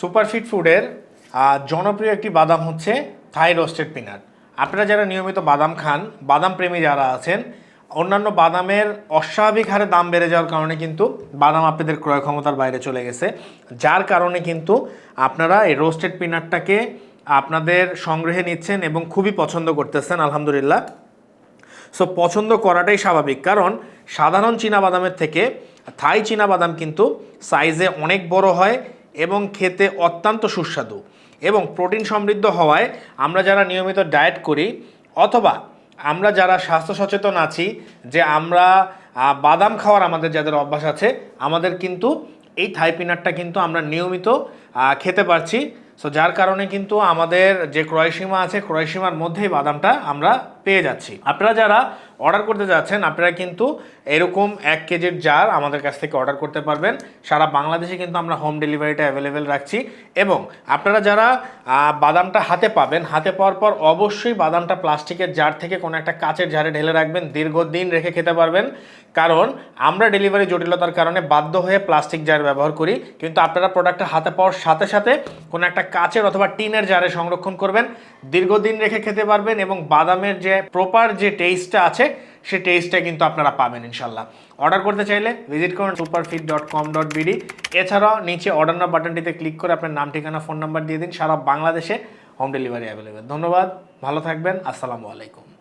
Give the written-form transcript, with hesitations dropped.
সুপারফিট ফুডের জনপ্রিয় একটি বাদাম হচ্ছে থাই রোস্টেড পিনাট। আপনারা যারা নিয়মিত বাদাম খান, বাদাম প্রেমী যারা আছেন, অন্যান্য বাদামের অস্বাভাবিক হারে দাম বেড়ে যাওয়ার কারণে কিন্তু বাদাম আপনাদের ক্রয় ক্ষমতার বাইরে চলে গেছে, যার কারণে কিন্তু আপনারা এই রোস্টেড পিনাটটাকে আপনাদের সংগ্রহে নিচ্ছেন এবং খুবই পছন্দ করতেছেন আলহামদুলিল্লাহ। সো পছন্দ করাটাই স্বাভাবিক, কারণ সাধারণ চীনাবাদামের থেকে থাই চীনাবাদাম কিন্তু সাইজে অনেক বড় হয় এবং খেতে অত্যন্ত সুস্বাদু এবং প্রোটিন সমৃদ্ধ হওয়ায় আমরা যারা নিয়মিত ডায়েট করি অথবা আমরা যারা স্বাস্থ্য সচেতন আছি, যে আমরা বাদাম খাওয়ার আমাদের যাদের অভ্যাস আছে, আমাদের কিন্তু এই থাই পিনাটটা কিন্তু আমরা নিয়মিত খেতে পারছি। সো যার কারণে কিন্তু আমাদের যে ক্রয়সীমা আছে, ক্রয়সীমার মধ্যেই বাদামটা আমরা পেয়ে যাচ্ছি। আপনারা যারা অর্ডার করতে যাচ্ছেন, আপনারা কিন্তু এরকম 1 কেজির জার আমাদের কাছ থেকে অর্ডার করতে পারবেন। সারা বাংলাদেশে কিন্তু আমরা হোম ডেলিভারিটা অ্যাভেলেবেল রাখছি। এবং আপনারা যারা বাদামটা হাতে পাবেন, হাতে পাওয়ার পর অবশ্যই বাদামটা প্লাস্টিকের জার থেকে কোনো একটা কাচের জারে ঢেলে রাখবেন, দীর্ঘদিন রেখে খেতে পারবেন। কারণ আমরা ডেলিভারি জটিলতার কারণে বাধ্য হয়ে প্লাস্টিক জার ব্যবহার করি, কিন্তু আপনারা প্রোডাক্টটা হাতে পাওয়ার সাথে সাথে কোনো একটা কাচের অথবা টিনের জারে সংরক্ষণ করবেন, দীর্ঘদিন রেখে খেতে পারবেন এবং বাদামের যে প্রপার যে টেস্টটা আছে সেই টেস্টটা কিন্তু আপনারা পাবেন ইনশাল্লাহ। অর্ডার করতে চাইলে ভিজিট করুন superfeed.com.bd। এছাড়াও নিচে অর্ডার নাও বাটনটিতে ক্লিক করে আপনার নাম, ঠিকানা, ফোন নাম্বার দিয়ে দিন। সারা বাংলাদেশে হোম ডেলিভারি অ্যাভেলেবেল। ধন্যবাদ, ভালো থাকবেন, আসসালামু আলাইকুম।